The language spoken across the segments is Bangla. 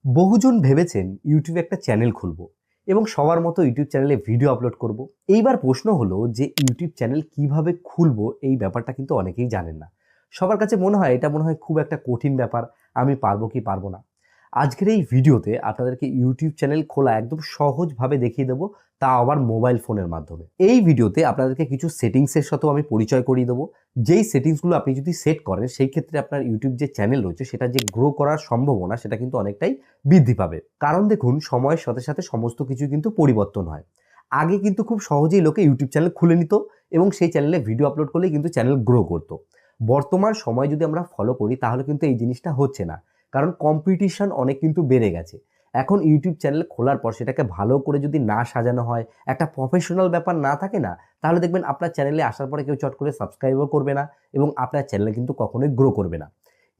বহুজন ভেবেছেন ইউটিউবে একটা চ্যানেল খুলবো এবং সবার মতো ইউটিউব চ্যানেলে ভিডিও আপলোড করব। এইবার প্রশ্ন হলো যে ইউটিউব চ্যানেল কিভাবে খুলবো, এই ব্যাপারটা কিন্তু অনেকেই জানেন না। সবার কাছে মনে হয় খুব একটা কঠিন ব্যাপার, আমি পারবো কি পারবো না। আজকের এই ভিডিওতে আপনাদেরকে ইউটিউব চ্যানেল খোলা একদম সহজভাবে দেখিয়ে দেবো, তা আবার মোবাইল ফোনের মাধ্যমে। এই ভিডিওতে আপনাদেরকে কিছু সেটিংসের সাথেও আমি পরিচয় করিয়ে দেবো, যেই সেটিংসগুলো আপনি যদি সেট করেন সেই ক্ষেত্রে আপনার ইউটিউব যে চ্যানেল রয়েছে সেটা যে গ্রো করার সম্ভাবনা সেটা কিন্তু অনেকটাই বৃদ্ধি পাবে। কারণ দেখুন, সময়ের সাথে সাথে সমস্ত কিছু কিন্তু পরিবর্তন হয়। আগে কিন্তু খুব সহজেই লোকে ইউটিউব চ্যানেল খুলে নিত এবং সেই চ্যানেলে ভিডিও আপলোড করলেই কিন্তু চ্যানেল গ্রো করতো। বর্তমান সময় যদি আমরা ফলো করি তাহলে কিন্তু এই জিনিসটা হচ্ছে না, কারণ কম্পিটিশন অনেক কিন্তু বেড়ে গেছে। এখন ইউটিউব চ্যানেল খোলার পর সেটাকে ভালো করে যদি না সাজানো হয়, একটা প্রফেশনাল ব্যাপার না থাকে না, তাহলে দেখবেন আপনার চ্যানেলে আসার পরে কেউ চট করে সাবস্ক্রাইবও করবে না এবং আপনার চ্যানেলে কিন্তু কখনোই গ্রো করবে না।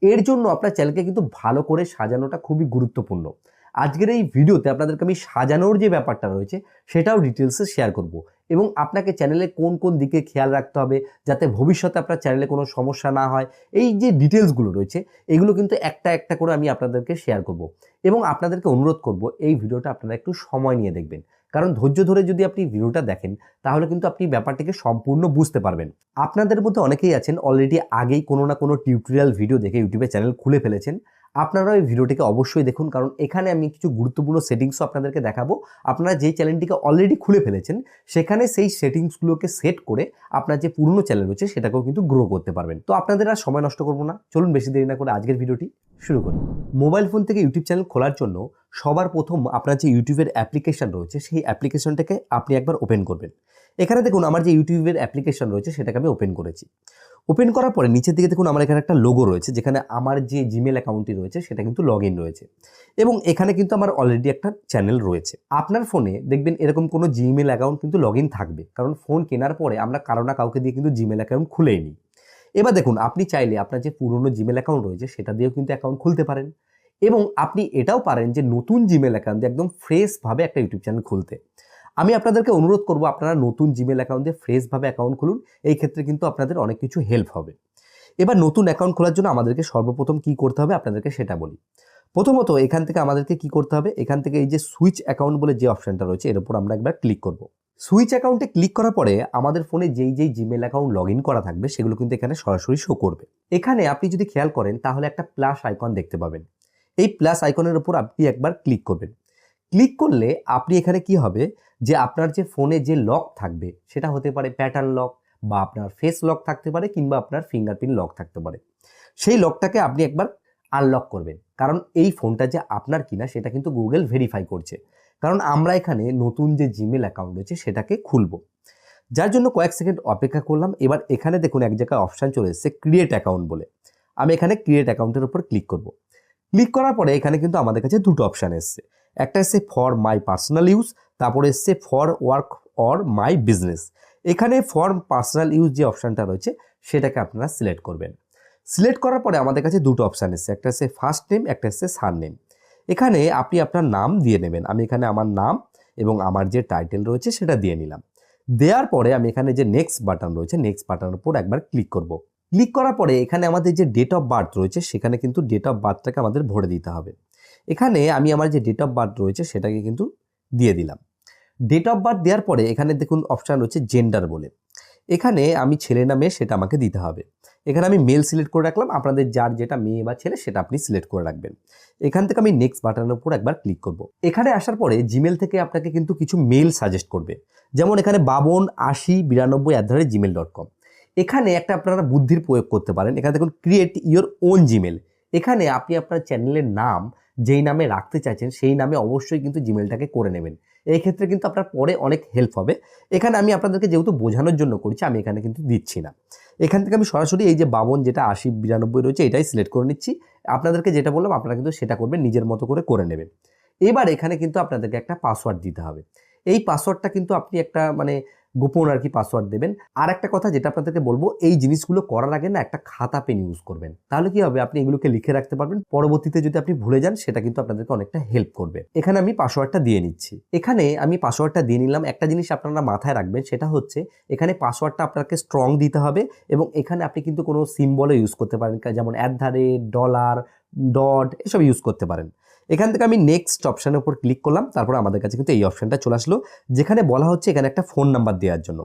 এর জন্য আপনার চ্যানেলকে কিন্তু ভালো করে সাজানোটা খুবই গুরুত্বপূর্ণ। আজকের এই ভিডিওতে আপনাদেরকে আমি সাজানোর যে ব্যাপারটা রয়েছে সেটাও ডিটেলসে শেয়ার করব এবং আপনাকে চ্যানেলে কোন কোন দিকে খেয়াল রাখতে হবে যাতে ভবিষ্যতে আপনার চ্যানেলে কোনো সমস্যা না হয়, এই যে ডিটেলসগুলো রয়েছে এগুলো কিন্তু একটা একটা করে আমি আপনাদেরকে শেয়ার করব এবং আপনাদেরকে অনুরোধ করব এই ভিডিওটা আপনারা একটু সময় নিয়ে দেখবেন, কারণ ধৈর্য ধরে যদি আপনি ভিডিওটা দেখেন তাহলে কিন্তু আপনি ব্যাপারটিকে সম্পূর্ণ বুঝতে পারবেন। আপনাদের মধ্যে অনেকেই আছেন অলরেডি আগেই কোনো না কোনো টিউটোরিয়াল ভিডিও দেখে ইউটিউবে চ্যানেল খুলে ফেলেছেন। আপনারা এই ভিডিওটিকে অবশ্যই দেখুন, কারণ এখানে আমি কিছু গুরুত্বপূর্ণ সেটিংসও আপনাদেরকে দেখাবো। আপনারা যেই চ্যানেলটিকে অলরেডি খুলে ফেলেছেন সেখানে সেই সেটিংসগুলোকে সেট করে আপনার যে পুরনো চ্যানেল রয়েছে সেটাকেও কিন্তু গ্রো করতে পারবেন। তো আপনাদের আর সময় নষ্ট করবো না, চলুন বেশি দেরি না করে আজকের ভিডিওটি শুরু করি। মোবাইল ফোন থেকে ইউটিউব চ্যানেল খোলার জন্য সবার প্রথম আপনার যে ইউটিউবের অ্যাপ্লিকেশন রয়েছে সেই অ্যাপ্লিকেশনটাকে আপনি একবার ওপেন করবেন। এখানে দেখুন আমার যে ইউটিউবের অ্যাপ্লিকেশন রয়েছে সেটাকে আমি ওপেন করেছি। ওপেন করার পরে নিচের দিকে দেখুন আমার এখানে একটা লোগো রয়েছে, যেখানে আমার যে জিমেল অ্যাকাউন্টটি রয়েছে সেটা কিন্তু লগ ইন রয়েছে এবং এখানে কিন্তু আমার অলরেডি একটা চ্যানেল রয়েছে। আপনার ফোনে দেখবেন এরকম কোনো জিমেল অ্যাকাউন্ট কিন্তু লগ ইন থাকবে, কারণ ফোন কেনার পরে আমরা কারো না কাউকে দিয়ে কিন্তু জিমেল অ্যাকাউন্ট খুলেই নিই। এবার দেখুন, আপনি চাইলে আপনার যে পুরনো জিমেল অ্যাকাউন্ট রয়েছে সেটা দিয়েও কিন্তু অ্যাকাউন্ট খুলতে পারেন এবং আপনি এটাও পারেন যে নতুন জিমেল অ্যাকাউন্ট দিয়ে একদম ফ্রেশভাবে একটা ইউটিউব চ্যানেল খুলতে। আমি আপনাদেরকে অনুরোধ করব আপনারা নতুন জিমেল অ্যাকাউন্ট দিয়ে ফ্রেশভাবে অ্যাকাউন্ট খুলুন, এই ক্ষেত্রে কিন্তু আপনাদের অনেক কিছু হেল্প হবে। এবার নতুন অ্যাকাউন্ট খোলার জন্য আমাদেরকে সর্বপ্রথম কি করতে হবে আপনাদেরকে সেটা বলি। প্রথমত এখান থেকে আমাদেরকে কি করতে হবে, এখান থেকে এই যে সুইচ অ্যাকাউন্ট বলে যে অপশনটা রয়েছে এর উপর আমরা একবার ক্লিক করব। সুইচ অ্যাকাউন্টে ক্লিক করার পরে আমাদের ফোনে যেই যেই জিমেল অ্যাকাউন্ট লগ ইন করা থাকবে সেগুলো কিন্তু এখানে সরাসরি শো করবে। এখানে আপনি যদি খেয়াল করেন তাহলে একটা প্লাস আইকন দেখতে পাবেন। এই প্লাস আইকনের উপর আপনি একবার ক্লিক করবেন। ক্লিক করলে আপনি এখানে কি হবে, যে আপনার যে ফোনে যে লক থাকবে সেটা হতে পারে প্যাটার্ন লক বা আপনার ফেস লক থাকতে পারে কিংবা আপনার ফিঙ্গারপ্রিন্ট লক থাকতে পারে। সেই লকটাকে আপনি একবার আনলক করবেন, কারণ এই ফোনটা যে আপনার কিনা সেটা কিন্তু গুগল ভেরিফাই করছে, কারণ আমরা এখানে নতুন যে জিমেল অ্যাকাউন্ট রয়েছে সেটাকে খুলবো। যার জন্য কয়েক সেকেন্ড অপেক্ষা করলাম। এবার এখানে দেখুন এক জায়গায় অপশান চলে এসেছে ক্রিয়েট অ্যাকাউন্ট বলে। আমি এখানে ক্রিয়েট অ্যাকাউন্টের উপর ক্লিক করব। ক্লিক করার পরে এখানে কিন্তু আমাদের কাছে দুটো অপশান এসছে। একটা এসছে ফর মাই পার্সোনাল ইউজ, তারপরে এসছে for work or my business. এখানে ফর পার্সোনাল ইউজ যে অপশানটা রয়েছে সেটাকে আপনারা সিলেক্ট করবেন। সিলেক্ট করার পরে আমাদের কাছে দুটো অপশান এসছে, একটা হচ্ছে ফার্স্ট নেম, একটা হচ্ছে সার নেম। এখানে আপনি আপনার নাম দিয়ে নেবেন। আমি এখানে আমার নাম এবং আমার যে টাইটেল রয়েছে সেটা দিয়ে নিলাম। দেওয়ার পরে আমি এখানে যে নেক্সট বাটন রয়েছে নেক্সট বাটনের উপর একবার ক্লিক করব। ক্লিক করার পরে এখানে আমাদের যে ডেট অফ বার্থ রয়েছে সেখানে কিন্তু ডেট অফ বার্থটাকে আমাদের ভরে দিতে হবে। এখানে আমি আমার যে ডেট অফ বার্থ রয়েছে সেটাকে কিন্তু দিয়ে দিলাম। ডেট অফ বার্থ দেওয়ার পরে এখানে দেখুন অপশান রয়েছে জেন্ডার বলে। এখানে আমি ছেলে না মেয়ে সেটা আমাকে দিতে হবে। এখানে আমি মেল সিলেক্ট করে রাখলাম, আপনাদের যার যেটা মেয়ে বা ছেলে সেটা আপনি সিলেক্ট করে রাখবেন। এখান থেকে আমি নেক্সট বাটনের উপর একবার ক্লিক করব। এখানে আসার পরে জিমেল থেকে আপনাকে কিন্তু কিছু মেল সাজেস্ট করবে, যেমন এখানে 528092@gmail.com। এখানে একটা আপনারা বুদ্ধির প্রয়োগ করতে পারেন। এখানে দেখুন ক্রিয়েট ইওর ওন জিমেল। এখানে আপনি আপনার চ্যানেলের নাম যেই নামে রাখতে চাইছেন সেই নামে অবশ্যই কিন্তু জিমেলটাকে করে নেবেন। এই ক্ষেত্রে কিন্তু আপনার পরে অনেক হেল্প হবে। এখানে আমি আপনাদেরকে যেহেতু বোঝানোর জন্য করছি আমি এখানে কিন্তু দিচ্ছি না। এখান থেকে আমি সরাসরি এই যে 52 যেটা 8092 রয়েছে এটাই সিলেক্ট করে নিচ্ছি। আপনাদেরকে যেটা বললাম আপনারা কিন্তু সেটা করবেন, নিজের মতো করে নেবেন। এবার এখানে কিন্তু আপনাদেরকে একটা পাসওয়ার্ড দিতে হবে। এই পাসওয়ার্ডটা কিন্তু আপনি একটা গোপন পাসওয়ার্ড দেবেন। আর একটা কথা যেটা আপনাদেরকে বলবো, এই জিনিসগুলো করার আগে না একটা খাতা পেন ইউজ করবেন, তাহলে কি হবে আপনি এগুলোকে লিখে রাখতে পারবেন। পরবর্তীতে যদি আপনি ভুলে যান সেটা কিন্তু আপনাদেরকে অনেকটা হেল্প করবে। এখানে আমি পাসওয়ার্ডটা দিয়ে নিচ্ছি। এখানে আমি পাসওয়ার্ডটা দিয়ে নিলাম। একটা জিনিস আপনারা মাথায় রাখবেন, সেটা হচ্ছে এখানে পাসওয়ার্ডটা আপনাকে স্ট্রং দিতে হবে এবং এখানে আপনি কিন্তু কোনো সিম্বলও ইউজ করতে পারেন, যেমন $, $, ডট এসব ইউজ করতে পারেন। এখান থেকে আমি নেক্সট অপশানের উপর ক্লিক করলাম, তারপর আমাদের কাছে কিন্তু এই অপশানটা চলে আসলো, যেখানে বলা হচ্ছে এখানে একটা ফোন নাম্বার দেওয়ার জন্য।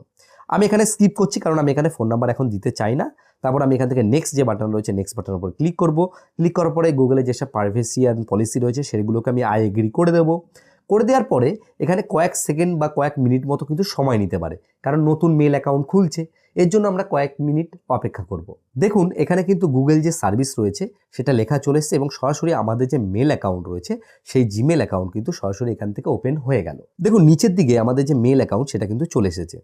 আমি এখানে স্কিপ করছি কারণ আমি এখানে ফোন নাম্বার এখন দিতে চাই না। তারপর আমি এখান থেকে নেক্সট যে বাটন রয়েছে নেক্সট বাটনের উপর ক্লিক করব। ক্লিক করার পরে গুগলে যেসব প্রাইভেসি অ্যান্ড পলিসি রয়েছে সেগুলোকে আমি আই এগ্রি করে দেবো। করে দেওয়ার পরে এখানে কয়েক সেকেন্ড বা কয়েক মিনিট মতো কিন্তু সময় নিতে পারে, কারণ নতুন মেল অ্যাকাউন্ট খুলছে, এর জন্য আমরা কয়েক মিনিট অপেক্ষা করব। দেখুন এখানে কিন্তু গুগল যে সার্ভিস রয়েছে সেটা লেখা চলে এসেছে এবং সরাসরি আমাদের যে মেল অ্যাকাউন্ট রয়েছে সেই জিমেল অ্যাকাউন্ট কিন্তু সরাসরি এখান থেকে ওপেন হয়ে গেল। দেখুন নিচের দিকে আমাদের যে মেল অ্যাকাউন্ট সেটা কিন্তু চলে এসেছে।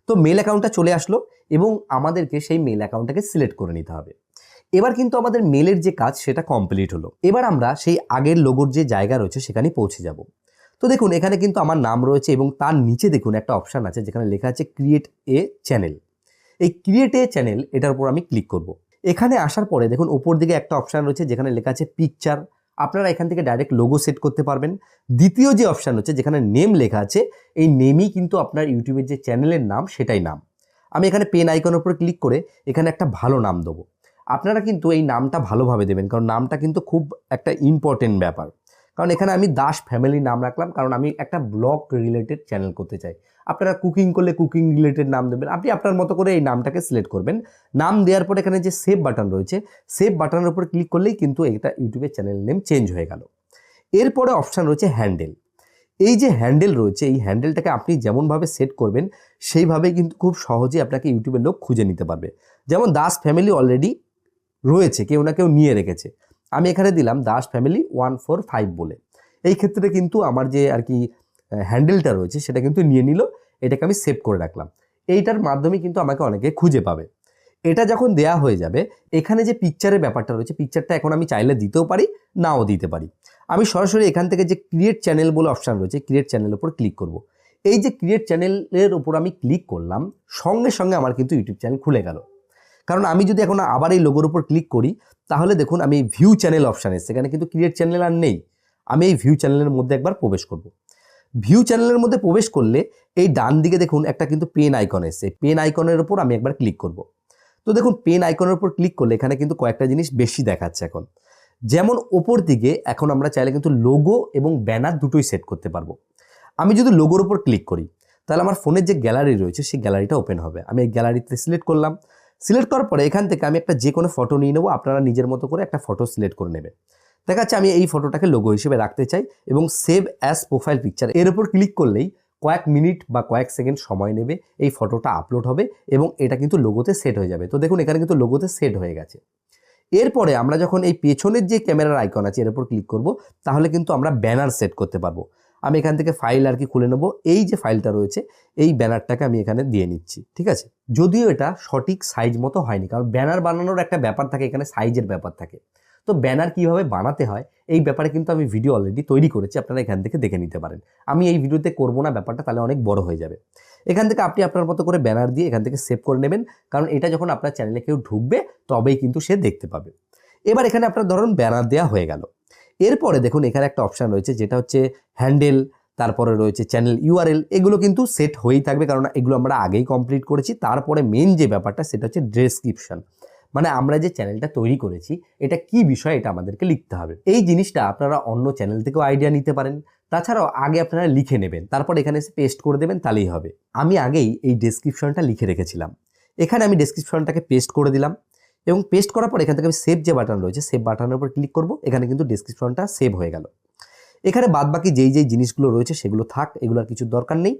তো মেল অ্যাকাউন্টটা চলে আসলো এবং আমাদেরকে সেই মেল অ্যাকাউন্টটাকে সিলেক্ট করে নিতে হবে। এবার কিন্তু আমাদের মেলের যে কাজ সেটা কমপ্লিট হলো। এবার আমরা সেই আগের লোগোর যে জায়গা রয়েছে সেখানে পৌঁছে যাব। তো দেখুন এখানে কিন্তু আমার নাম রয়েছে এবং তার নিচে দেখুন একটা অপশান আছে যেখানে লেখা আছে ক্রিয়েট এ চ্যানেল। এই ক্রিয়েট এ চ্যানেল এটার উপর আমি ক্লিক করব। এখানে আসার পরে দেখুন ওপর দিকে একটা অপশান রয়েছে যেখানে লেখা আছে পিকচার। আপনারা এখান থেকে ডাইরেক্ট লোগো সেট করতে পারবেন। দ্বিতীয় যে অপশান হচ্ছে যেখানে নেম লেখা আছে, এই নেমই কিন্তু আপনার ইউটিউবের যে চ্যানেলের নাম সেটাই নাম। আমি এখানে পেন আইকনের উপর ক্লিক করে এখানে একটা ভালো নাম দেবো। আপনারা কিন্তু এই নামটা ভালোভাবে দেবেন, কারণ নামটা কিন্তু খুব একটা ইম্পর্টেন্ট ব্যাপার। কারণ এখানে আমি দাস ফ্যামিলি নাম রাখলাম, কারণ আমি একটা ব্লগ রিলেটেড চ্যানেল করতে চাই। আপনারা কুকিং করলে কুকিং রিলেটেড নাম দেবেন, আপনি আপনার মতো করে এই নামটাকে সিলেক্ট করবেন। নাম দেওয়ার পর এখানে যে সেভ বাটন রয়েছে সেভ বাটনের উপর ক্লিক করলেই কিন্তু এটা ইউটিউবের চ্যানেল নেম চেঞ্জ হয়ে গেল। এরপরে অপশান রয়েছে হ্যান্ডেল। এই যে হ্যান্ডেল রয়েছে এই হ্যান্ডেলটাকে আপনি যেমনভাবে সেট করবেন সেইভাবেই কিন্তু খুব সহজেই আপনাকে ইউটিউবের লোক খুঁজে নিতে পারবে। যেমন দাস ফ্যামিলি অলরেডি রয়েছে, কেউ না কেউ নিয়ে রেখেছে। আমি এখানে দিলাম দাস ফ্যামিলি 145 বলে। এই ক্ষেত্রে কিন্তু আমার যে আর কি হ্যান্ডেলটা রয়েছে সেটা কিন্তু নিয়ে নিল, এটাকে আমি সেভ করে রাখলাম। এইটার মাধ্যমে কিন্তু আমাকে অনেকে খুঁজে পাবে। এটা যখন দেয়া হয়ে যাবে এখানে যে পিকচারের ব্যাপারটা রয়েছে পিকচারটা এখন আমি চাইলে দিতেও পারি নাও দিতে পারি। আমি সরাসরি এখান থেকে যে ক্রিয়েট চ্যানেল বলে অপশান রয়েছে ক্রিয়েট চ্যানেলের উপর ক্লিক করব। এই যে ক্রিয়েট চ্যানেলের উপর আমি ক্লিক করলাম সঙ্গে সঙ্গে আমার কিন্তু ইউটিউব চ্যানেল খুলে গেল। কারণ আমি যদি এখন আবার এই লোগোর উপর ক্লিক করি তাহলে দেখুন আমি ভিউ চ্যানেল অপশান এসেছে, সেখানে কিন্তু ক্রিয়েট চ্যানেল আর নেই। আমি এই ভিউ চ্যানেলের মধ্যে একবার প্রবেশ করব। ভিউ চ্যানেলের মধ্যে প্রবেশ করলে এই ডান দিকে দেখুন একটা কিন্তু পেন আইকন এসেছে, পেন আইকনের উপর আমি একবার ক্লিক করব। তো দেখুন পেন আইকনের উপর ক্লিক করলে এখানে কিন্তু কয়েকটা জিনিস বেশি দেখাচ্ছে এখন। যেমন ওপর দিকে এখন আমরা চাইলে কিন্তু লোগো এবং ব্যানার দুটোই সেট করতে পারবো। আমি যদি লোগোর উপর ক্লিক করি তাহলে আমার ফোনের যে গ্যালারি রয়েছে সেই গ্যালারিটা ওপেন হবে। আমি এই গ্যালারিতে সিলেক্ট করলাম। সিলেক্ট করার পরে এখান থেকে আমি একটা যে কোনো ফটো নিয়ে নেবো, আপনারা নিজের মতো করে একটা ফটো সিলেক্ট করে নেবেন। দেখা যাচ্ছে আমি এই ফটোটাকে লোগো হিসেবে রাখতে চাই এবং সেভ অ্যাজ প্রোফাইল পিকচার এর উপর ক্লিক করলেই কয়েক মিনিট বা কয়েক সেকেন্ড সময় নেবে, এই ফটোটা আপলোড হবে এবং এটা কিন্তু লোগোতে সেট হয়ে যাবে। তো দেখুন এখানে কিন্তু লোগোতে সেট হয়ে গেছে। এরপরে আমরা যখন এই পেছনের যে ক্যামেরার আইকন আছে এর উপর ক্লিক করব তাহলে কিন্তু আমরা ব্যানার সেট করতে পারবো। আমি এখান থেকে ফাইল আর কি খুলে নেব, এই যে ফাইলটা রয়েছে এই ব্যানারটাকে আমি এখানে দিয়ে নিচ্ছি, ঠিক আছে। যদিও এটা সঠিক সাইজ মতো হয়নি, কারণ ব্যানার বানানোর একটা ব্যাপার থাকে, এখানে সাইজের ব্যাপার থাকে। তো ব্যানার কিভাবে বানাতে হয় এই ব্যাপারে কিন্তু আমি ভিডিও অলরেডি তৈরি করেছি, আপনারা এখান থেকে দেখে নিতে পারেন। আমি এই ভিডিওতে করবো না ব্যাপারটা, তাহলে অনেক বড় হয়ে যাবে। এখান থেকে আপনি আপনার মতো করে ব্যানার দিয়ে এখান থেকে সেভ করে নেবেন, কারণ এটা যখন আপনার চ্যানেলে কেউ ঢুকবে তবেই কিন্তু সে দেখতে পাবে। এবার এখানে আপনার ধরুন ব্যানার দেওয়া হয়ে গেল। এরপরে দেখুন এখানে একটা অপশান রয়েছে যেটা হচ্ছে হ্যান্ডেল, তারপরে রয়েছে চ্যানেল ইউআরএল। এগুলো কিন্তু সেট হয়েই থাকবে কারণ এগুলো আমরা আগেই কমপ্লিট করেছি। তারপরে মেন যে ব্যাপারটা সেটা হচ্ছে ডেসক্রিপশন, মানে আমরা যে চ্যানেলটা তৈরি করেছি এটা কি বিষয় এটা আমাদেরকে লিখতে হবে। এই জিনিসটা আপনারা অন্য চ্যানেল থেকেও আইডিয়া নিতে পারেন। তাছাড়াও আগে আপনারা লিখে নেবেন, তারপর এখানে এসে পেস্ট করে দেবেন, তাহলেই হবে। আমি আগেই এই ডেসক্রিপশনটা লিখে রেখেছিলাম, এখানে আমি ডেসক্রিপশনটাকে পেস্ট করে দিলাম এবং পেস্ট করার পর এখান থেকে আমি সেভ যে বাটন রয়েছে সেভ বাটনের উপর ক্লিক করব। এখানে কিন্তু ডেসক্রিপশনটা সেভ হয়ে গেল। এখানে বাদবাকি যেই জিনিসগুলো রয়েছে সেগুলো থাক, এগুলোর কিছু দরকার নেই।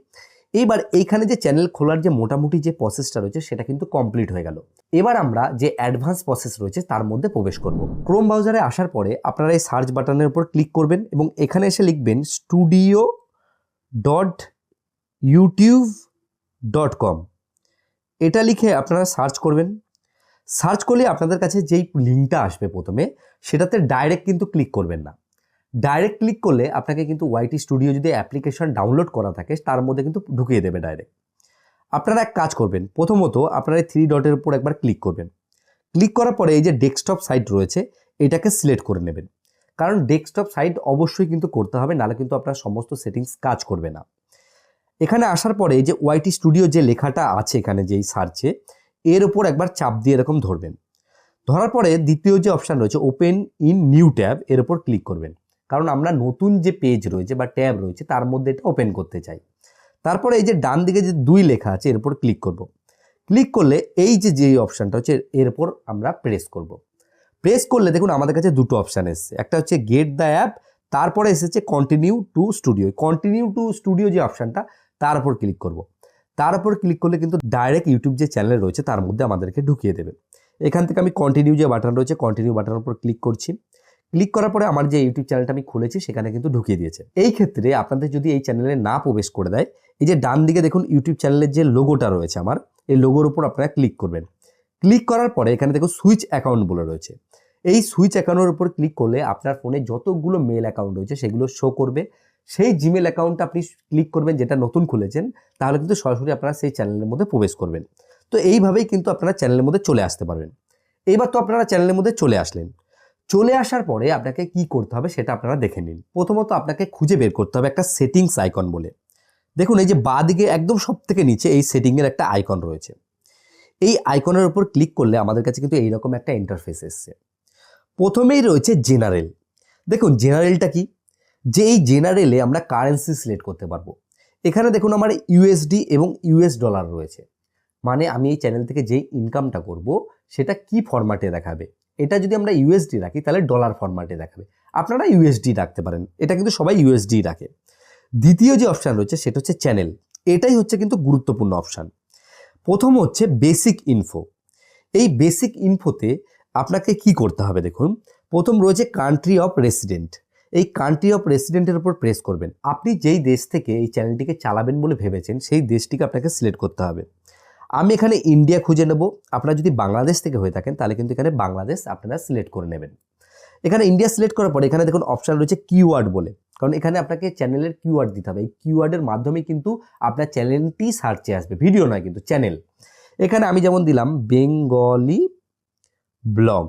এইবার এইখানে যে চ্যানেল খোলার যে মোটামুটি যে প্রসেসটা রয়েছে সেটা কিন্তু কমপ্লিট হয়ে গেল। এবার আমরা যে অ্যাডভান্স প্রসেস রয়েছে তার মধ্যে প্রবেশ করব। ক্রোম ব্রাউজারে আসার পরে আপনারা এই সার্চ বাটনের উপর ক্লিক করবেন এবং এখানে এসে লিখবেন studio.youtube.com। এটা লিখে আপনারা সার্চ করবেন। সার্চ করলে আপনাদের কাছে যেই লিঙ্কটা আসবে প্রথমে সেটাতে ডাইরেক্ট কিন্তু ক্লিক করবেন না। ডাইরেক্ট ক্লিক করলে আপনাকে কিন্তু ওয়াইটি স্টুডিও যদি অ্যাপ্লিকেশন ডাউনলোড করা থাকে তার মধ্যে কিন্তু ঢুকিয়ে দেবে ডাইরেক্ট। আপনারা এক কাজ করবেন, প্রথমত আপনারা এই 3 ডটের উপর একবার ক্লিক করবেন। ক্লিক করার পরে এই যে ডেস্কটপ সাইট রয়েছে এটাকে সিলেক্ট করে নেবেন, কারণ ডেস্কটপ সাইট অবশ্যই কিন্তু করতে হবে, নাহলে কিন্তু আপনার সমস্ত সেটিংস কাজ করবে না। এখানে আসার পরে এই যে ওয়াইটি স্টুডিও যে লেখাটা আছে এখানে যেই সার্চে এর উপর একবার চাপ দিয়ে এরকম ধরবেন। ধরার পরে দ্বিতীয় যে অপশান রয়েছে ওপেন ইন নিউ ট্যাব এর উপর ক্লিক করবেন। কারণ আমরা নতুন যে পেজ রয়েছে বা ট্যাব রয়েছে তার মধ্যে এটা ওপেন করতে চাই। তারপরে এই যে ডান দিকে যে 2 লেখা আছে এর উপর ক্লিক করব। ক্লিক করলে এই যে অপশানটা হচ্ছে এর উপর আমরা প্রেস করব। প্রেস করলে দেখুন আমাদের কাছে দুটো অপশান এসেছে, একটা হচ্ছে গেট দ্য অ্যাপ, তারপরে এসেছে continue to studio. Continue to studio যে অপশানটা তার উপর ক্লিক করব। তার উপর ক্লিক করলে কিন্তু ডাইরেক্ট ইউটিউব যে চ্যানেল রয়েছে তার মধ্যে আমাদেরকে ঢুকিয়ে দেবে। এখান থেকে আমি কন্টিনিউ যে বাটন রয়েছে কন্টিনিউ বাটনের উপর ক্লিক করছি। ক্লিক করার পরে আমার যে ইউটিউব চ্যানেলটা আমি খুলেছি সেখানে কিন্তু ঢুকিয়ে দিয়েছে। এই ক্ষেত্রে আপনাদের যদি এই চ্যানেলে না প্রবেশ করে দেয়, এই যে ডান দিকে দেখুন ইউটিউব চ্যানেলের যে লোগোটা রয়েছে আমার, এই লোগোর উপর আপনারা ক্লিক করবেন। ক্লিক করার পরে এখানে দেখুন সুইচ অ্যাকাউন্ট বলে রয়েছে। এই সুইচ অ্যাকাউন্টের উপর ক্লিক করলে আপনার ফোনে যতগুলো মেল অ্যাকাউন্ট রয়েছে সেগুলো শো করবে। সেই জিমেল অ্যাকাউন্টটা আপনি ক্লিক করবেন যেটা নতুন খুলেছেন, তাহলে কিন্তু সরাসরি আপনারা সেই চ্যানেলের মধ্যে প্রবেশ করবেন। তো এইভাবেই কিন্তু আপনারা চ্যানেলের মধ্যে চলে আসতে পারবেন। এইবার তো আপনারা চ্যানেলের মধ্যে চলে আসলেন। চলে আসার পরে আপনাকে কি করতে হবে সেটা আপনারা দেখে নিন। প্রথমত আপনাকে খুঁজে বের করতে হবে একটা সেটিংস আইকন বলে। দেখুন এই যে বাঁদিকে একদম সব থেকে নিচে এই সেটিংয়ের একটা আইকন রয়েছে। এই আইকনের উপর ক্লিক করলে আমাদের কাছে কিন্তু এইরকম একটা ইন্টারফেস এসছে। প্রথমেই রয়েছে জেনারেল। দেখুন জেনারেলটা কি, যে এই জেনারেলে আমরা কারেন্সি সিলেক্ট করতে পারবো। এখানে দেখুন আমার ইউএসডি এবং ইউএস ডলার রয়েছে, মানে আমি এই চ্যানেল থেকে যেই ইনকামটা করব সেটা কি ফরম্যাটে দেখাবে। এটা যদি আমরা ইউএসডি রাখি তাহলে ডলার ফরম্যাটে দেখাবে। আপনারা ইউএসডি রাখতে পারেন, এটা কিন্তু সবাই ইউএসডি রাখে। দ্বিতীয় যে অপশান রয়েছে সেটা হচ্ছে চ্যানেল। এটাই হচ্ছে কিন্তু গুরুত্বপূর্ণ অপশান। প্রথম হচ্ছে বেসিক ইনফো। এই বেসিক ইনফোতে আপনাকে কি করতে হবে দেখুন, প্রথম রয়েছে কান্ট্রি অফ রেসিডেন্ট। এই কান্ট্রি অফ রেসিডেন্টের উপর প্রেস করবেন। আপনি যেই দেশ থেকে এই চ্যানেলটিকে চালাবেন বলে ভেবেছেন সেই দেশটিকে আপনাকে সিলেক্ট করতে হবে। আমি এখানে ইন্ডিয়া খুঁজে নেব। আপনারা যদি বাংলাদেশ থেকে হয়ে থাকেন তাহলে কিন্তু এখানে বাংলাদেশ আপনারা সিলেক্ট করে নেবেন। এখানে ইন্ডিয়া সিলেক্ট করার পরে এখানে দেখুন অপশান রয়েছে কিওয়ার্ড বলে, কারণ এখানে আপনাকে চ্যানেলের কিওয়ার্ড দিতে হবে। এই কিওয়ার্ডের মাধ্যমে কিন্তু আপনার চ্যানেলটি সার্চে আসবে, ভিডিও নয় কিন্তু চ্যানেল। এখানে আমি যেমন দিলাম বেঙ্গলি ব্লগ,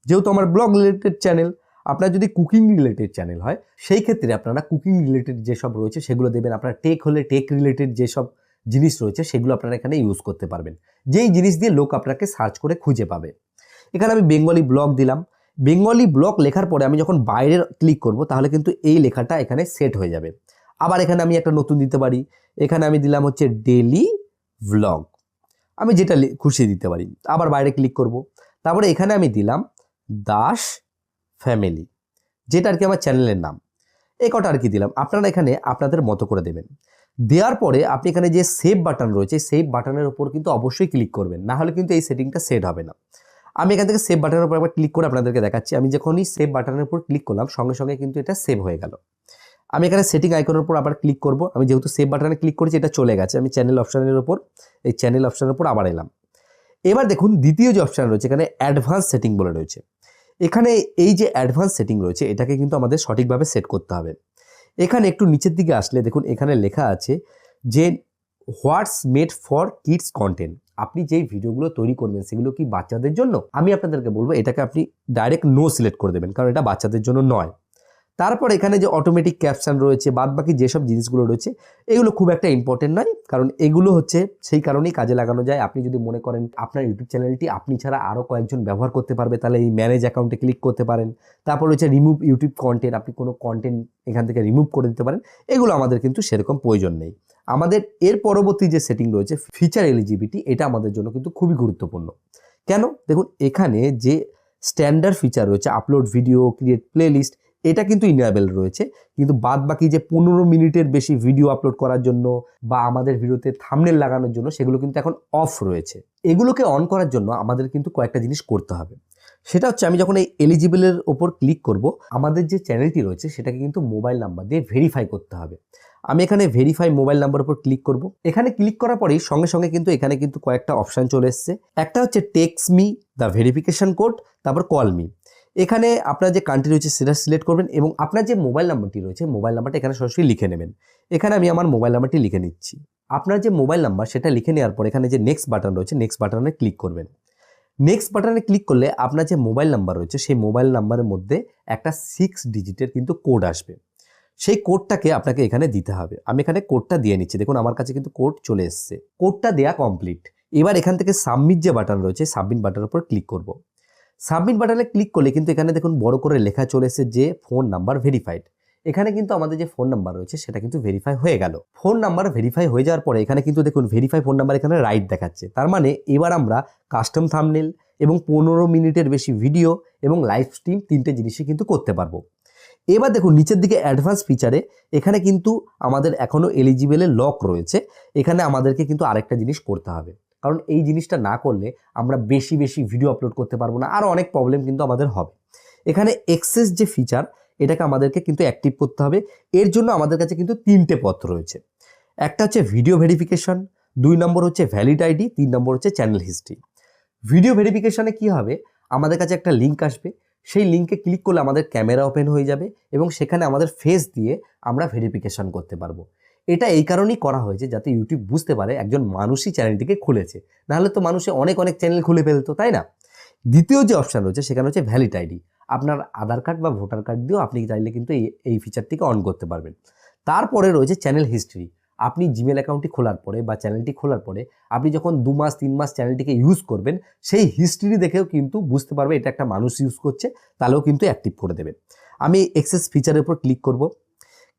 যেহেতু আমার ব্লগ রিলেটেড চ্যানেল। আপনার যদি কুকিং রিলেটেড চ্যানেল হয় সেই ক্ষেত্রে আপনারা কুকিং রিলেটেড যেসব রয়েছে সেগুলো দেবেন। আপনার টেক হলে টেক রিলেটেড যেসব জিনিস রয়েছে সেগুলো আপনারা এখানে ইউজ করতে পারবেন, যেই জিনিস দিয়ে লোক আপনাকে সার্চ করে খুঁজে পাবে। এখানে আমি বেঙ্গলি ব্লগ দিলাম। বেঙ্গলি ব্লগ লেখার পরে আমি যখন বাইরে ক্লিক করব তাহলে কিন্তু এই লেখাটা এখানে সেট হয়ে যাবে। আবার এখানে আমি একটা নতুন দিতে পারি। এখানে আমি দিলাম হচ্ছে ডেলি ব্লগ, আমি যেটা খুশি দিতে পারি। আবার বাইরে ক্লিক করব। তারপরে এখানে আমি দিলাম দাস ফ্যামিলি, যেটা আর কি আমার চ্যানেলের নাম। এই কটা আর কি দিলাম। আপনারা এখানে আপনাদের মতো করে দেবেন। দেওয়ার পরে আপনি এখানে যে সেভ বাটন রয়েছে সেভ বাটনের উপর কিন্তু অবশ্যই ক্লিক করবেন, না হলে কিন্তু এই সেটিংটা সেট হবে না। আমি এখান থেকে সেভ বাটনের উপর একবার ক্লিক করে আপনাদেরকে দেখাচ্ছি। আমি যখনই সেভ বাটনের উপর ক্লিক করলাম সঙ্গে সঙ্গে কিন্তু এটা সেভ হয়ে গেল। আমি এখানে সেটিং আইকনের উপর আবার ক্লিক করব। আমি যেহেতু সেভ বাটনে ক্লিক করেছি এটা চলে গেছে। আমি চ্যানেল অপশানের উপর, এই চ্যানেল অপশানের উপর আবার এলাম। এবার দেখুন দ্বিতীয় যে অপশান রয়েছে এখানে অ্যাডভান্স সেটিং বলে রয়েছে। এখানে এই যে অ্যাডভান্স সেটিং রয়েছে এটাকে কিন্তু আমাদের সঠিকভাবে সেট করতে হবে। এখানে একটু নিচের দিকে আসলে দেখুন এখানে লেখা আছে যে হোয়াটস মেড ফর কিডস কন্টেন্ট। আপনি যেই ভিডিওগুলো তৈরি করবেন সেগুলো কি বাচ্চাদের জন্য? আমি আপনাদেরকে বলবো এটাকে আপনি ডাইরেক্ট নো সিলেক্ট করে দেবেন, কারণ এটা বাচ্চাদের জন্য নয়। তারপর এখানে যে অটোমেটিক ক্যাপশন রয়েছে, বাদ বাকি যেসব জিনিসগুলো রয়েছে এগুলো খুব একটা ইম্পর্টেন্ট নয়, কারণ এগুলো হচ্ছে সেই কারণেই কাজে লাগানো যায়। আপনি যদি মনে করেন আপনার ইউটিউব চ্যানেলটি আপনি ছাড়া আরও কয়েকজন ব্যবহার করতে পারবে তাহলে এই ম্যানেজ অ্যাকাউন্টে ক্লিক করতে পারেন। তারপর হচ্ছে রিমুভ ইউটিউব কন্টেন্ট, আপনি কোনো কন্টেন্ট এখান থেকে রিমুভ করে দিতে পারেন। এগুলো আমাদের কিন্তু সেরকম প্রয়োজন নেই। আমাদের এর পরবর্তী যে সেটিং রয়েছে ফিচার এলিজিবিলিটি, এটা আমাদের জন্য কিন্তু খুবই গুরুত্বপূর্ণ। কেন? দেখুন এখানে যে স্ট্যান্ডার্ড ফিচার রয়েছে আপলোড ভিডিও, ক্রিয়েট প্লেলিস্ট, এটা কিন্তু ইনেবল রয়েছে, কিন্তু বাদ বাকি যে 15 মিনিটের বেশি ভিডিও আপলোড করার জন্য বা আমাদের ভিডিওতে থাম্বনেল লাগানোর জন্য সেগুলো কিন্তু এখন অফ রয়েছে। এগুলোকে অন করার জন্য আমাদের কিন্তু কয়েকটা জিনিস করতে হবে। সেটা হচ্ছে আমি যখন এই এলিজিবলের ওপর ক্লিক করব আমাদের যে চ্যানেলটি রয়েছে সেটাকে কিন্তু মোবাইল নাম্বার দিয়ে ভেরিফাই করতে হবে। আমি এখানে ভেরিফাই মোবাইল নাম্বার উপর ক্লিক করব। এখানে ক্লিক করার পরেই সঙ্গে সঙ্গে কিন্তু এখানে কিন্তু কয়েকটা অপশান চলে এসছে। একটা হচ্ছে text me the verification code, তারপর কল মি। এখানে আপনার যে কান্ট্রি রয়েছে সেটা সিলেক্ট করবেন এবং আপনার যে মোবাইল নাম্বারটি রয়েছে মোবাইল নাম্বারটা এখানে সরাসরি লিখে নেবেন। এখানে আমি আমার মোবাইল নাম্বারটি লিখে নিচ্ছি। আপনার যে মোবাইল নাম্বার সেটা লিখে নেওয়ার পর এখানে যে নেক্সট বাটন রয়েছে নেক্সট বাটনে ক্লিক করবেন। নেক্সট বাটনে ক্লিক করলে আপনার যে মোবাইল নাম্বার রয়েছে সেই মোবাইল নাম্বারের মধ্যে একটা 6 ডিজিটের কিন্তু কোড আসবে। সেই কোডটাকে আপনাকে এখানে দিতে হবে। আমি এখানে কোডটা দিয়ে নিচ্ছি। দেখুন আমার কাছে কিন্তু কোড চলে এসছে। কোডটা দেওয়া কমপ্লিট। এবার এখান থেকে সাবমিট যে বাটন রয়েছে সাবমিট বাটনের উপর ক্লিক করব। সাবমিট বাটনে ক্লিক করলে কিন্তু এখানে দেখুন বড় করে লেখা চলে এসেছে যে ফোন নাম্বার ভেরিফাইড। এখানে কিন্তু আমাদের যে ফোন নাম্বার রয়েছে সেটা কিন্তু ভেরিফাই হয়ে গেল। ফোন নাম্বার ভেরিফাই হয়ে যাওয়ার পরে এখানে কিন্তু দেখুন ভেরিফাই ফোন নাম্বার এখানে রাইট দেখাচ্ছে। তার মানে এবার আমরা কাস্টম থাম্বনেল এবং 15 মিনিটের বেশি ভিডিও এবং লাইভ স্ট্রিম 3টে জিনিসই কিন্তু করতে পারবো। এবার দেখুন নিচের দিকে অ্যাডভান্স ফিচারে এখানে কিন্তু আমাদের এখনও এলিজিবেলের লক রয়েছে। এখানে আমাদেরকে কিন্তু আরেকটা জিনিস করতে হবে, কারণ এই জিনিসটা না করলে আমরা বেশি বেশি ভিডিও আপলোড করতে পারবো না, আরও অনেক প্রবলেম কিন্তু আমাদের হবে। এখানে এক্সেস যে ফিচার এটাকে আমাদেরকে কিন্তু অ্যাক্টিভ করতে হবে। এর জন্য আমাদের কাছে কিন্তু 3টে পথ রয়েছে। একটা হচ্ছে ভিডিও ভেরিফিকেশন, 2 নম্বর হচ্ছে ভ্যালিড আইডি, 3 নম্বর হচ্ছে চ্যানেল হিস্ট্রি। ভিডিও ভেরিফিকেশনে কি হবে, আমাদের কাছে একটা লিঙ্ক আসবে, সেই লিঙ্কে ক্লিক করলে আমাদের ক্যামেরা ওপেন হয়ে যাবে এবং সেখানে আমাদের ফেস দিয়ে আমরা ভেরিফিকেশন করতে পারবো। এটা এই কারণেই করা হয়েছে যাতে ইউটিউব বুঝতে পারে একজন মানুষই চ্যানেলটিকে খুলেছে, নাহলে তো মানুষে অনেক অনেক চ্যানেল খুলে ফেলতো, তাই না? দ্বিতীয় যে অপশান রয়েছে সেখানে হচ্ছে ভ্যালিড আইডি। আপনার আধার কার্ড বা ভোটার কার্ড দিয়েও আপনি চাইলে কিন্তু এই ফিচারটিকে অন করতে পারবেন। তারপরে রয়েছে চ্যানেল হিস্ট্রি। আপনি জিমেল অ্যাকাউন্টটি খোলার পরে বা চ্যানেলটি খোলার পরে আপনি যখন 2 মাস 3 মাস চ্যানেলটিকে ইউজ করবেন, সেই হিস্ট্রি দেখেও কিন্তু বুঝতে পারবে এটা একটা মানুষ ইউজ করছে, তাহলেও কিন্তু অ্যাক্টিভ করে দেবে। আমি এক্সেস ফিচারের উপর ক্লিক করব।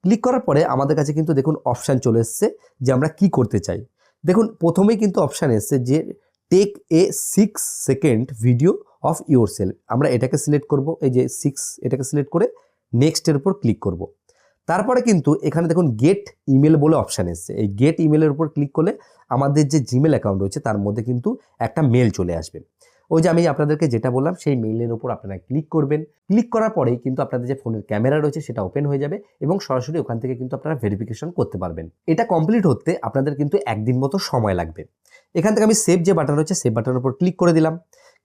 ক্লিক করার পরে আমাদের কাছে কিন্তু দেখুন অপশান চলে এসছে যে আমরা কি করতে চাই। দেখুন প্রথমেই কিন্তু অপশান এসছে যে take a 6 second video of yourself. আমরা এটাকে সিলেক্ট করব, এই যে 6 এটাকে সিলেক্ট করে নেক্সটের উপর ক্লিক করব। তারপরে কিন্তু এখানে দেখুন গেট ইমেল বলে অপশান এসছে। এই গেট ইমেলের উপর ক্লিক করলে আমাদের যে জিমেল অ্যাকাউন্ট রয়েছে তার মধ্যে কিন্তু একটা মেল চলে আসবে। ওই যে আমি আপনাদেরকে যেটা বললাম সেই মেইলের উপর আপনারা ক্লিক করবেন। ক্লিক করার পরেই কিন্তু আপনাদের যে ফোনের ক্যামেরা রয়েছে সেটা ওপেন হয়ে যাবে এবং সরাসরি ওখান থেকে কিন্তু আপনারা ভেরিফিকেশন করতে পারবেন। এটা কমপ্লিট হতে আপনাদের কিন্তু একদিন মতো সময় লাগবে। এখান থেকে আমি সেভ যে বাটন রয়েছে সেই বাটনের উপর ক্লিক করে দিলাম।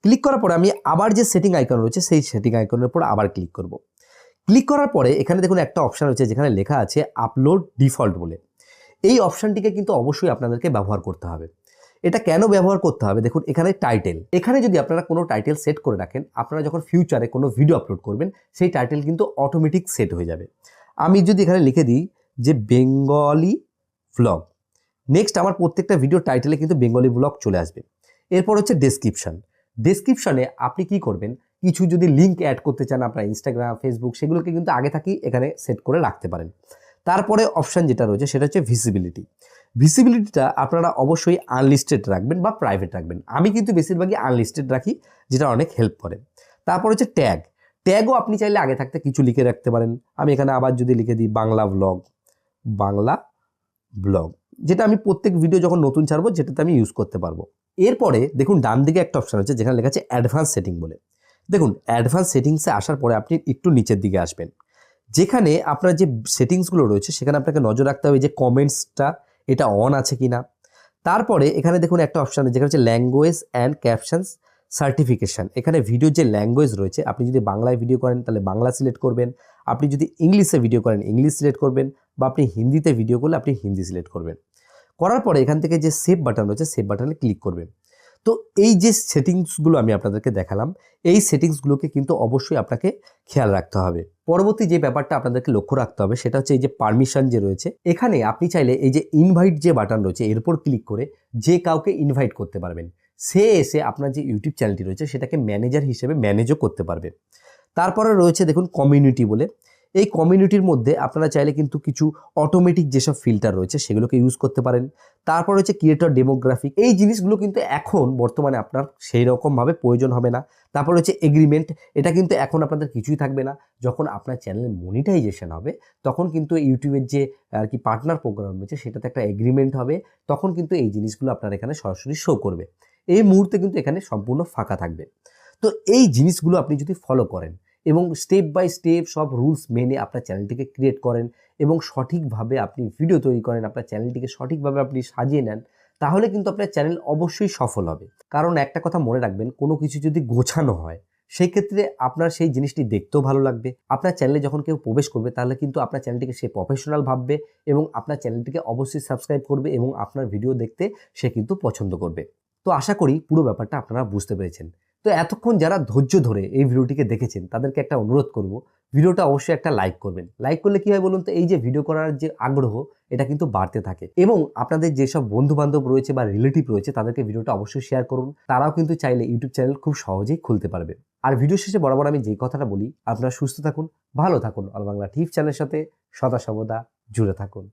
ক্লিক করার পরে আমি আবার যে সেটিং আইকন রয়েছে সেই সেটিং আইকনের উপর আবার ক্লিক করব। ক্লিক করার পরে এখানে দেখুন একটা অপশান রয়েছে যেখানে লেখা আছে আপলোড ডিফল্ট বলে। এই অপশানটিকে কিন্তু অবশ্যই আপনাদেরকে ব্যবহার করতে হবে। এটা কেন ব্যবহার করতে হবে, দেখুন এখানে টাইটেল, এখানে যদি আপনারা কোনো টাইটেল সেট করে রাখেন, আপনারা যখন ফিউচারে কোনো ভিডিও আপলোড করবেন সেই টাইটেল কিন্তু অটোমেটিক সেট হয়ে যাবে। আমি যদি এখানে লিখে দিই যে বেঙ্গলি ভ্লগ, নেক্সট আমার প্রত্যেকটা ভিডিও টাইটেলে কিন্তু বেঙ্গলি ভ্লগ চলে আসবে। এরপর হচ্ছে ডেসক্রিপশন। ডেসক্রিপশনে আপনি কি করবেন, কিছু যদি লিঙ্ক অ্যাড করতে চান আপনার ইনস্টাগ্রাম ফেসবুক, সেগুলোকে কিন্তু আগে থাকেই এখানে সেট করে রাখতে পারেন। তারপরে অপশান যেটা রয়েছে সেটা হচ্ছে ভিজিবিলিটি। ভিজিবিলিটিটা আপনারা অবশ্যই আনলিস্টেড রাখবেন বা প্রাইভেট রাখবেন। আমি কিন্তু বেশিরভাগই আনলিস্টেড রাখি, যেটা অনেক হেল্প করে। তারপর হচ্ছে ট্যাগ। ট্যাগও আপনি চাইলে আগে থাকতে কিছু লিখে রাখতে পারেন। আমি এখানে আবার যদি লিখে দিই বাংলা ব্লগ, বাংলা ব্লগ, যেটা আমি প্রত্যেক ভিডিও যখন নতুন ছাড়বো যেটাতে আমি ইউজ করতে পারবো। এরপরে দেখুন ডান দিকে একটা অপশান আছে যেখানে লেখা আছে অ্যাডভান্স সেটিং বলে। দেখুন অ্যাডভান্স সেটিংসে আসার পরে আপনি একটু নিচের দিকে আসবেন, যেখানে আপনার যে সেটিংসগুলো রয়েছে সেখানে আপনাকে নজর রাখতে হবে যে কমেন্টসটা এটা অন আছে কি না। তারপরে এখানে দেখুন একটা অপশান যেখানে হচ্ছে ল্যাঙ্গুয়েজ অ্যান্ড ক্যাপশনস সার্টিফিকেশান। এখানে ভিডিওর যে ল্যাঙ্গুয়েজ রয়েছে, আপনি যদি বাংলায় ভিডিও করেন তাহলে বাংলা সিলেক্ট করবেন, আপনি যদি ইংলিশে ভিডিও করেন ইংলিশ সিলেক্ট করবেন, বা আপনি হিন্দিতে ভিডিও করলে আপনি হিন্দি সিলেক্ট করবেন। করার পরে এখান থেকে যে সেভ বাটন রয়েছে সেভ বাটনে ক্লিক করবেন। তো এই যে সেটিংসগুলো আমি আপনাদেরকে দেখালাম, এই সেটিংসগুলোকে কিন্তু অবশ্যই আপনাকে খেয়াল রাখতে হবে। পরবর্তী যে ব্যাপারটা আপনাদেরকে লক্ষ্য রাখতে হবে সেটা হচ্ছে এই যে পারমিশন যে রয়েছে, এখানে আপনি চাইলে এই যে ইনভাইট যে বাটন রয়েছে এর উপর ক্লিক করে যে কাউকে ইনভাইট করতে পারবেন, সে এসে আপনার যে ইউটিউব চ্যানেলটি রয়েছে সেটাকে ম্যানেজার হিসেবে ম্যানেজও করতে পারবে। তারপরে রয়েছে দেখুন কমিউনিটি বলে। এই কমিউনিটির মধ্যে আপনারা চাইলে কিন্তু কিছু অটোমেটিক যেসব ফিল্টার রয়েছে সেগুলোকে ইউজ করতে পারেন। তারপর হচ্ছে ক্রিয়েটর ডেমোগ্রাফিক, এই জিনিসগুলো কিন্তু এখন বর্তমানে আপনার সেই রকমভাবে প্রয়োজন হবে না। তারপর হচ্ছে এগ্রিমেন্ট, এটা কিন্তু এখন আপনাদের কিছুই থাকবে না। যখন আপনার চ্যানেলের মনিটাইজেশন হবে তখন কিন্তু ইউটিউবের যে আর কি পার্টনার প্রোগ্রাম রয়েছে সেটাতে একটা এগ্রিমেন্ট হবে, তখন কিন্তু এই জিনিসগুলো আপনার এখানে সরাসরি শো করবে। এই মুহূর্তে কিন্তু এখানে সম্পূর্ণ ফাঁকা থাকবে। তো এই জিনিসগুলো আপনি যদি ফলো করেন এবং স্টেপ বাই স্টেপ সব রুলস মেনে আপনার চ্যানেলটিকে ক্রিয়েট করেন এবং সঠিকভাবে আপনি ভিডিও তৈরি করেন, আপনার চ্যানেলটিকে সঠিকভাবে আপনি সাজিয়ে নেন, তাহলে কিন্তু আপনার চ্যানেল অবশ্যই সফল হবে। কারণ একটা কথা মনে রাখবেন, কোনো কিছু যদি গোছানো হয় সেই ক্ষেত্রে আপনার সেই জিনিসটি দেখতেও ভালো লাগবে। আপনার চ্যানেলে যখন কেউ প্রবেশ করবে তাহলে কিন্তু আপনার চ্যানেলটিকে সে প্রফেশনাল ভাববে এবং আপনার চ্যানেলটিকে অবশ্যই সাবস্ক্রাইব করবে এবং আপনার ভিডিও দেখতে সে কিন্তু পছন্দ করবে। তো আশা করি পুরো ব্যাপারটা আপনারা বুঝতে পেরেছেন। তো এতক্ষণ যারা ধৈর্য ধরে এই ভিডিওটিকে দেখেছেন তাদেরকে একটা অনুরোধ করব, ভিডিওটা অবশ্যই একটা লাইক করবেন। লাইক করলে কি হয় বলুন তো, এই যে ভিডিও করার যে আগ্রহ এটা কিন্তু বাড়তে থাকে, এবং আপনাদের যেসব বন্ধু বান্ধব রয়েছে বা রিলেটিভ রয়েছে তাদেরকে ভিডিওটা অবশ্যই শেয়ার করুন। তারাও কিন্তু চাইলে ইউটিউব চ্যানেল খুব সহজেই খুলতে পারবে। আর ভিডিও শেষে বরাবর আমি যে কথাটা বলি, আপনারা সুস্থ থাকুন, ভালো থাকুন, অল বাংলা টিপস চ্যানেলের সাথে সদা সর্বদা জুড়ে থাকুন।